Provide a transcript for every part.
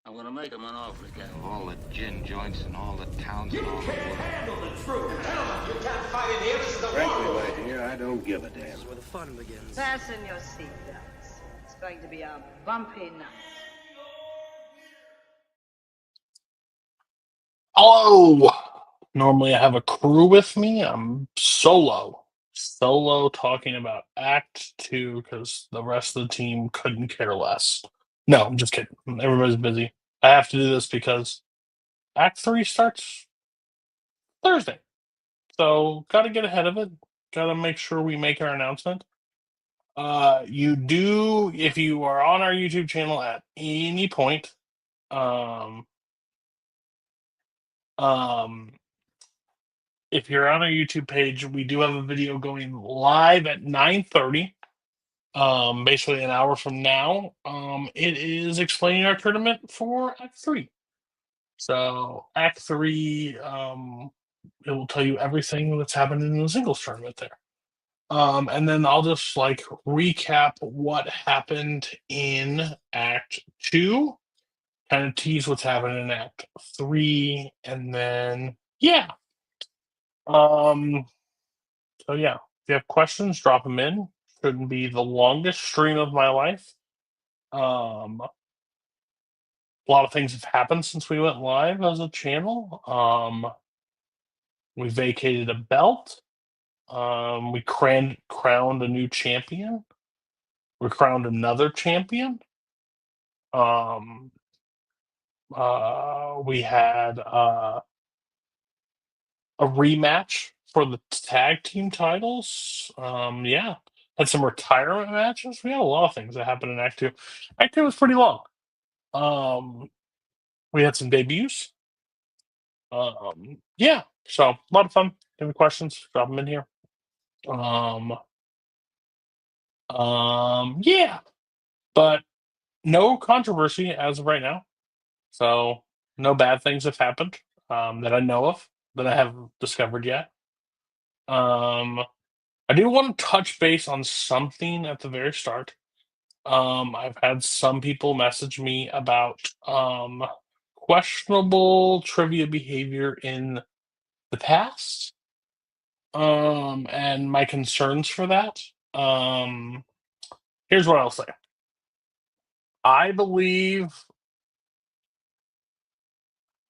I'm gonna make him an offer again. Of all the gin joints and all the towns You and all the can't world. handle the truth. Gentlemen, you can't fight in here. This is the Frankly, war my room. dear, I don't give a damn. Where the fun begins. Fasten your seatbelts. It's going to be a bumpy night. Hello! Normally I have a crew with me. I'm solo. Solo talking about Act 2 because the rest of the team couldn't care less. No, I'm just kidding. Everybody's busy. I have to do this because Act 3 starts Thursday. So, gotta get ahead of it. Gotta make sure we make our announcement. You do, if you are on our YouTube channel at any point, um, if you're on our YouTube page, we do have a video going live at 9:30. Basically an hour from now. It is explaining our tournament for Act 3. So Act 3, it will tell you everything that's happened in the singles tournament there. And then I'll just like recap what happened in Act 2, kind of tease what's happening in Act 3, and then yeah. So yeah, if you have questions, drop them in. Shouldn't be the longest stream of my life. A lot of things have happened since we went live as a channel. We vacated a belt. We crowned a new champion. We crowned another champion. We had a rematch for the tag team titles. Yeah, had some retirement matches. We had a lot of things that happened in Act 2. Act 2 was pretty long. We had some debuts. Yeah, so a lot of fun. Any questions? Drop them in here. Yeah, but no controversy as of right now. So no bad things have happened that I know of that I haven't discovered yet. I do want to touch base on something at the very start. I've had some people message me about questionable trivia behavior in the past, and my concerns for that. Here's what I'll say. I believe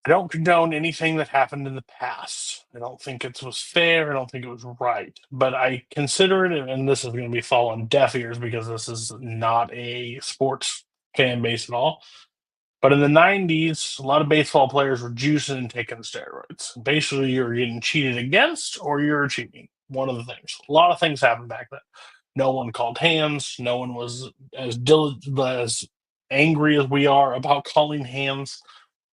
I don't condone anything that happened in the past. I don't think it was fair. I don't think it was right. But I consider it, and this is going to be fall on deaf ears because this is not a sports fan base at all. But in the 90s, a lot of baseball players were juicing and taking steroids. Basically, you're getting cheated against or you're cheating. One of the things. A lot of things happened back then. No one called hands. No one was as angry as we are about calling hands.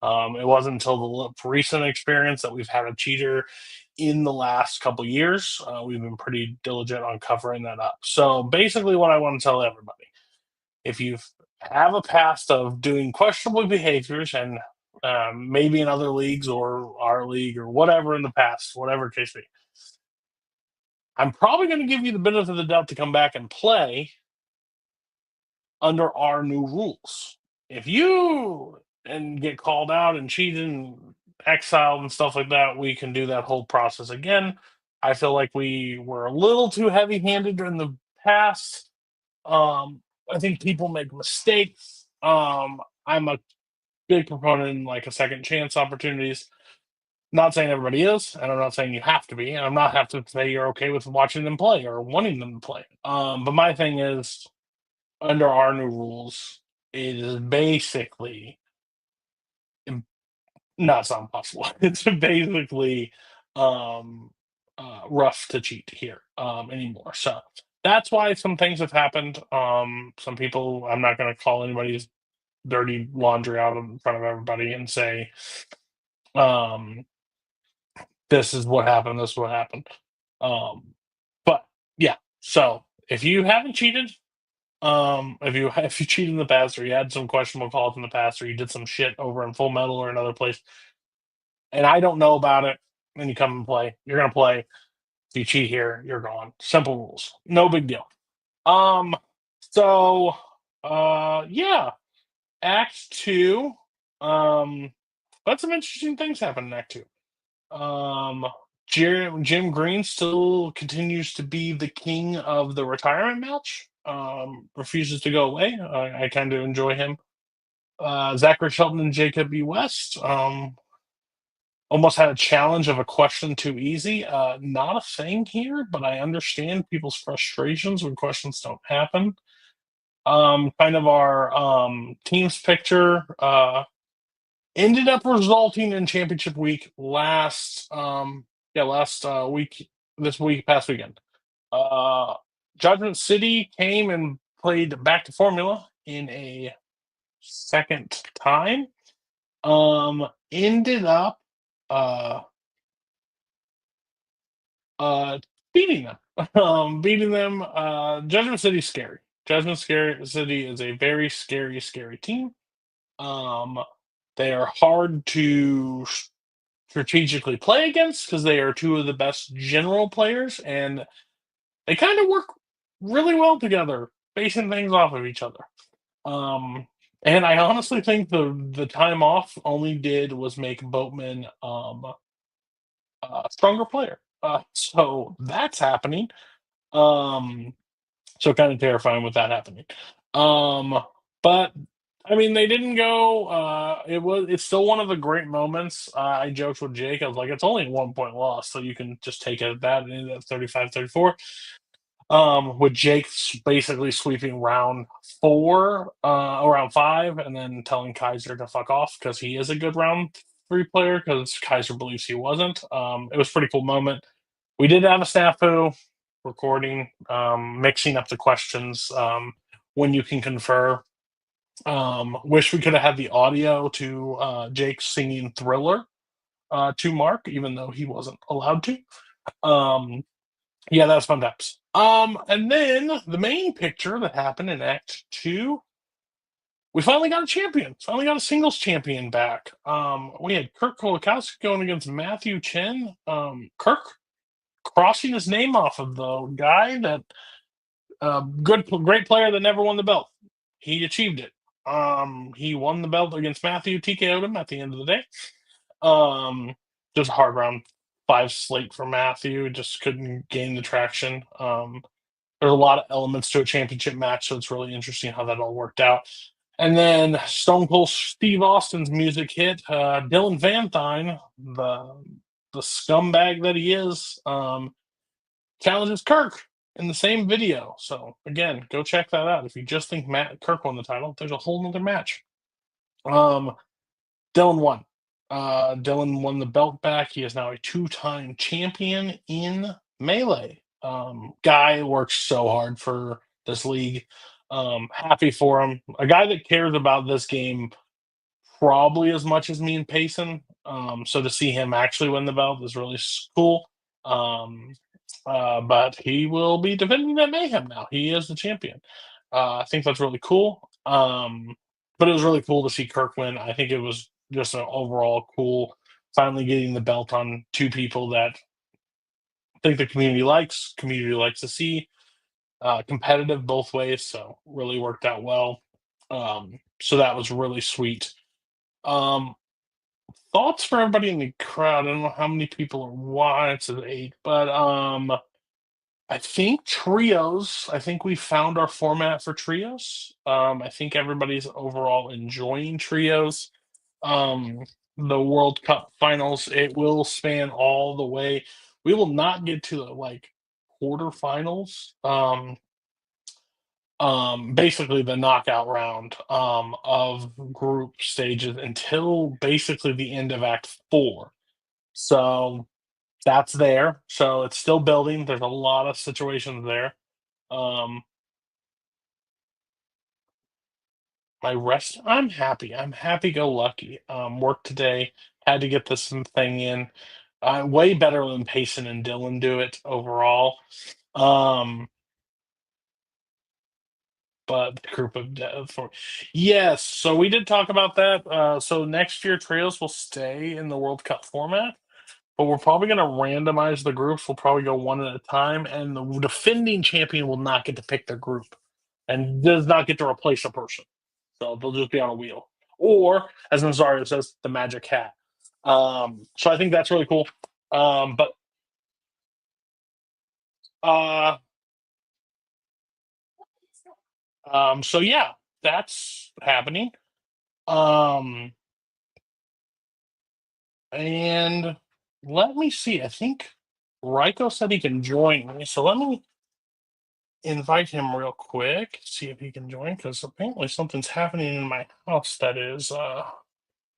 It wasn't until the recent experience that we've had a cheater in the last couple years. We've been pretty diligent on covering that up. So basically, what I want to tell everybody: if you have a past of doing questionable behaviors, and maybe in other leagues or our league or whatever in the past, whatever case be, I'm probably going to give you the benefit of the doubt to come back and play under our new rules. If you and get called out and cheated and exiled and stuff like that, we can do that whole process again. I feel like we were a little too heavy-handed in the past. I think people make mistakes. I'm a big proponent in like a second chance opportunities. Not saying everybody is, and I'm not saying you have to be, and I'm not have to say you're okay with watching them play or wanting them to play. But my thing is, under our new rules, it is basically not it's not possible. It's basically um, rough to cheat here anymore. So that's why some things have happened. Some people, I'm not going to call anybody's dirty laundry out in front of everybody and say, um, this is what happened. This is what happened. But yeah, so if you haven't cheated, if you cheated in the past, or you had some questionable calls in the past, or you did some shit over in Full Metal or another place, and I don't know about it, and you come and play, you're gonna play. If you cheat here, you're gone. Simple rules, no big deal. Um, so yeah, Act 2. But some interesting things happen in Act Two. Um, Jim Green still continues to be the king of the retirement match. Refuses to go away. I kind of enjoy him. Zachary Shelton and Jacob E. West almost had a challenge of a question too easy. Not a thing here, but I understand people's frustrations when questions don't happen. Kind of our team's picture ended up resulting in championship week last week, this week, past weekend. Judgment City came and played back to formula in a second time. Ended up uh uh beating them. Beating them. Judgment City's scary. City is a very scary team. Um they are hard to strategically play against because they are two of the best general players, and they kind of work really well together, basing things off of each other. Um, and I honestly think the time off only did was make Boatman a stronger player. So that's happening. Um, so kind of terrifying with that happening. Um, but I mean, they didn't go. It's still one of the great moments. I joked with Jake. I was like, it's only a 1 point loss, so you can just take it at that. And it ended up 35-34. With Jake basically sweeping round four, round five, and then telling Kaiser to fuck off because he is a good round three player because Kaiser believes he wasn't. It was a pretty cool moment. We did have a snafu recording, mixing up the questions when you can confer. Wish we could have had the audio to Jake singing Thriller to Mark, even though he wasn't allowed to. Yeah, that was fun times. And then the main picture that happened in Act Two, we finally got a champion. Finally got a singles champion back. We had Kirk Kolakowski going against Matthew Chen. Kirk crossing his name off of the guy that great player that never won the belt. He achieved it. He won the belt against Matthew, TKO'd him at the end of the day. Just a hard round five slate for Matthew. Just couldn't gain the traction. There's a lot of elements to a championship match, so it's really interesting how that all worked out. And then Stone Cold Steve Austin's music hit. Dylan Van Dyne, the scumbag that he is, challenges Kirk in the same video. So again, go check that out. If you just think Kirk won the title, there's a whole nother match. Dylan won. Dylan won the belt back. He is now a 2-time champion in Melee. Guy works so hard for this league. Happy for him. A guy that cares about this game probably as much as me and Payson. So to see him actually win the belt is really cool. But he will be defending at Mayhem now. He is the champion. I think that's really cool. But it was really cool to see Kirk win. I think it was just an overall cool, finally getting the belt on two people that I think the community likes to see. Competitive both ways, so really worked out well. So that was really sweet. Thoughts for everybody in the crowd. I don't know how many people are watching. It's 8, but I think trios. I think we found our format for trios. I think everybody's overall enjoying trios. The World Cup finals, it will span all the way. We will not get to the quarterfinals. Basically the knockout round of group stages until basically the end of Act 4. So that's there. So it's still building. There's a lot of situations there. My rest, I'm happy. I'm happy go lucky. Work today. Had to get this thing in. Way better than Payson and Dylan do it overall. But the group of for yes, so we did talk about that. So next year trios will stay in the World Cup format, but we're probably going to randomize the groups. We'll probably go one at a time, and the defending champion will not get to pick their group, and does not get to replace a person. So they'll just be on a wheel. or as Nazario says, the magic hat. So I think that's really cool. But so yeah, that's happening. And let me see. I think Ryko said he can join me, so let me invite him real quick, see if he can join, because apparently something's happening in my house that is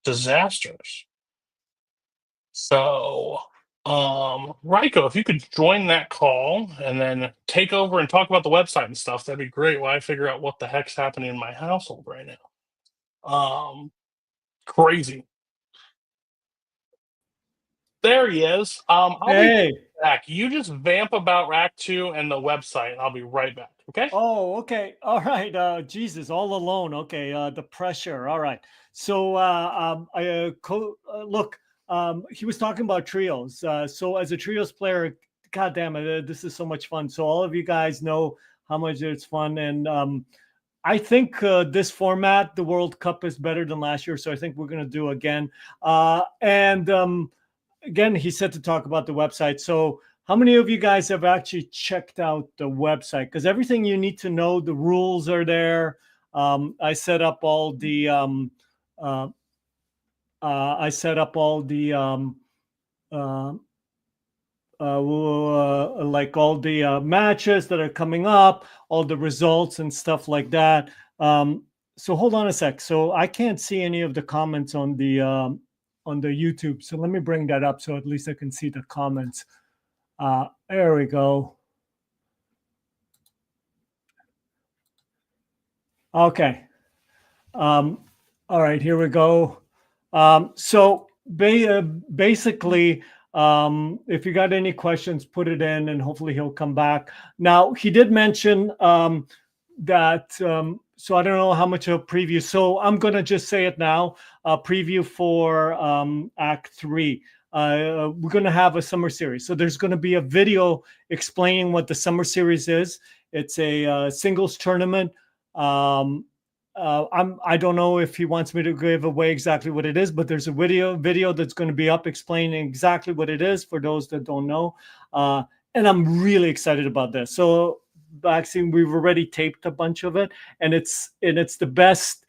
disastrous. So, Ryko, if you could join that call and then take over and talk about the website and stuff, that'd be great while I figure out what the heck's happening in my household right now. Crazy. There he is. I'll Hey. be back. You just vamp about Rack 2 and the website, and I'll be right back. Okay? Oh, okay. All right. Jesus, all alone. Okay. The pressure. All right. So, look, he was talking about trios. So as a trios player, God damn it, this is so much fun. So all of you guys know how much it's fun. And I think this format, the World Cup, is better than last year. So I think we're going to do again. Again, he said to talk about the website. So how many of you guys have actually checked out the website? Because everything you need to know, the rules are there. I set up all the like all the matches that are coming up, all the results and stuff like that. So hold on a sec. So I can't see any of the comments on the YouTube. So let me bring that up so at least I can see the comments. There we go. Okay. All right, here we go. So basically, if you got any questions, put it in and hopefully he'll come back. Now, he did mention that, so I don't know how much of a preview. So I'm going to just say it now, preview for Act 3. We're going to have a summer series. So there's going to be a video explaining what the summer series is. It's a singles tournament. I don't know if he wants me to give away exactly what it is, but there's a video that's going to be up explaining exactly what it is for those that don't know. And I'm really excited about this. So vaccine, we've already taped a bunch of it, and it's the best,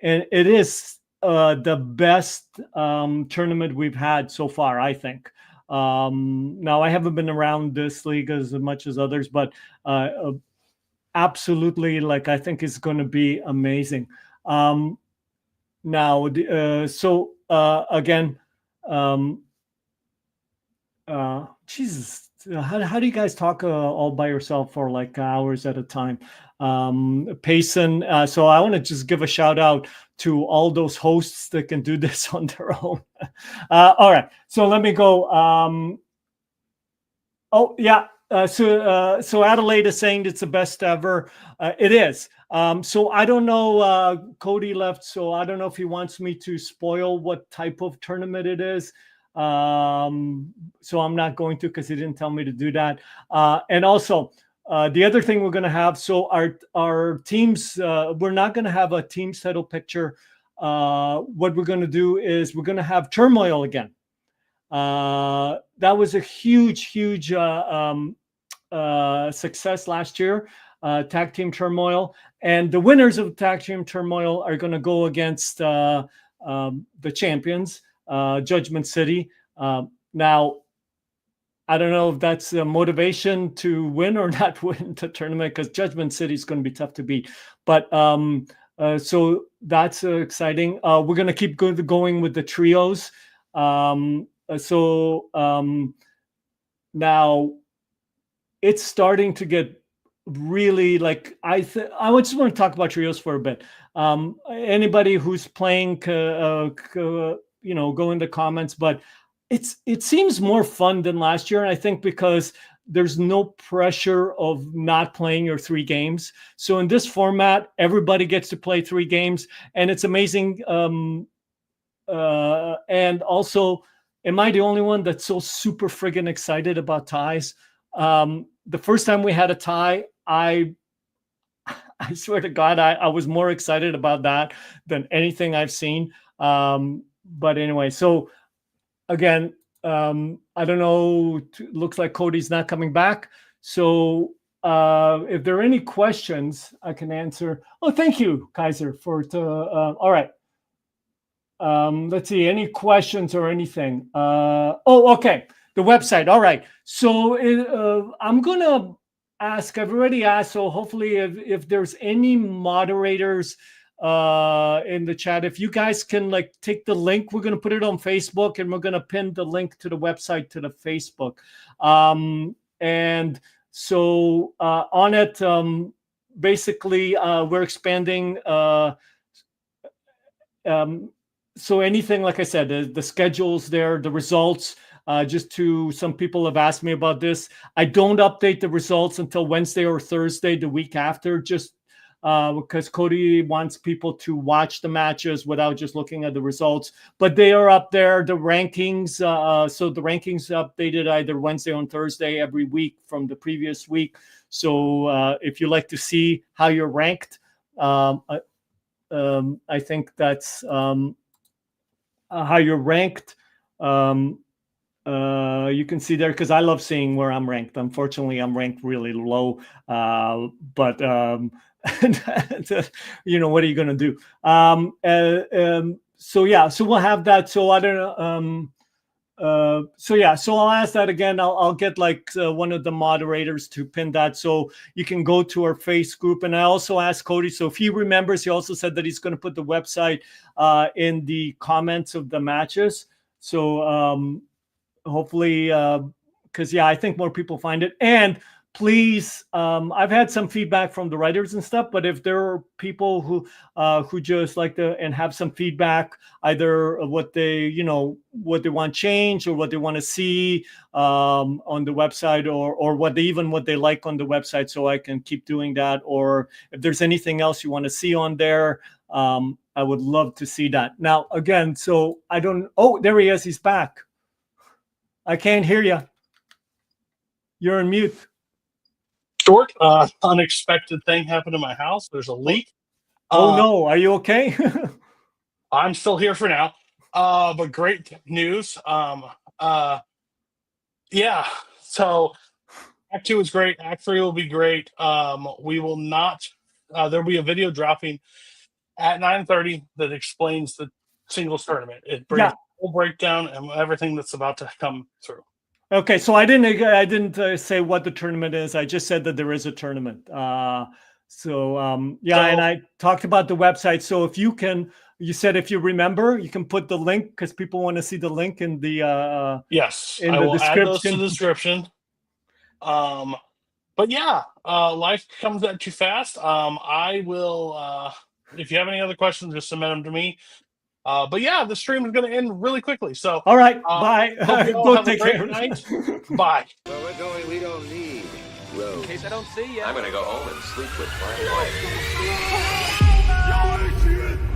and it is the best tournament we've had so far, I think. Now I haven't been around this league as much as others, but absolutely, like, I think it's going to be amazing. Now, again, Jesus, how do you guys talk all by yourself for like hours at a time? Payson, so I want to just give a shout out to all those hosts that can do this on their own. All right, so let me go. Oh yeah. So Adelaide is saying it's the best ever. It is. So I don't know. Cody left, so I don't know if he wants me to spoil what type of tournament it is. So I'm not going to, because he didn't tell me to do that. And also, the other thing we're going to have, so our teams, we're not going to have a team settle picture. What we're going to do is we're going to have Turmoil again. That was a huge success last year, Tag Team Turmoil. And the winners of Tag Team Turmoil are going to go against the champions, Judgment City. Now, I don't know if that's a motivation to win or not win the tournament, because Judgment City is going to be tough to beat. But so that's exciting. We're going to keep going with the trios. Now it's starting to get really like, I just want to talk about trios for a bit. Anybody who's playing, go in the comments, but it seems more fun than last year. And I think because there's no pressure of not playing your 3 games. So in this format, everybody gets to play 3 games, and it's amazing. And also, am I the only one that's so super friggin' excited about ties? The first time we had a tie, I I swear to God, I was more excited about that than anything I've seen. But anyway, so again, I don't know. Looks like Cody's not coming back. So if there are any questions, I can answer. Oh, thank you, Kaiser, all right. Let's see, any questions or anything? Okay, the website. All right. So I'm going to ask, I've already asked, so hopefully if there's any moderators in the chat, if you guys can like take the link, we're going to put it on Facebook and we're going to pin the link to the website to the Facebook. And so on it, basically we're expanding. So anything, like I said, the schedules there, the results, some people have asked me about this. I don't update the results until Wednesday or Thursday, the week after, just because Cody wants people to watch the matches without just looking at the results. But they are up there, the rankings. So the rankings updated either Wednesday or Thursday every week from the previous week. So if you like to see how you're ranked, I think that's how you're ranked. You can see there, because I love seeing where I'm ranked. Unfortunately, I'm ranked really low, but you know, what are you going to do? So yeah, so we'll have that. So I don't know. So yeah, so I'll ask that again. I'll get like one of the moderators to pin that, so you can go to our face group. And I also asked Cody, so if he remembers, he also said that he's going to put the website in the comments of the matches. So hopefully, because yeah, I think more people find it. And please, I've had some feedback from the writers and stuff, but if there are people who just like to and have some feedback, either of what they want changed or what they want to see on the website, or what they like on the website, so I can keep doing that. Or if there's anything else you want to see on there, I would love to see that. Now, again, so I don't. Oh, there he is. He's back. I can't hear you. You're on mute. Short, unexpected thing happened in my house. There's a leak. Oh no, are you okay? I'm still here for now. But great news. Yeah. So Act 2 is great. Act 3 will be great. We will not. There'll be a video dropping at 9:30 that explains the singles tournament. It brings a whole breakdown and everything that's about to come through. Okay, so I didn't say what the tournament is. I just said that there is a tournament. And I talked about the website. So if you can, you said if you remember, you can put the link, because people want to see the link in the yes, in I the will description. add those to the description. But yeah, life comes at you fast. I will. If you have any other questions, just submit them to me. But yeah, the stream is going to end really quickly. So all right, bye. Go take care. Night. Bye. Where we're going, we don't need roads. In case I don't see you. I'm gonna go home and sleep with my wife.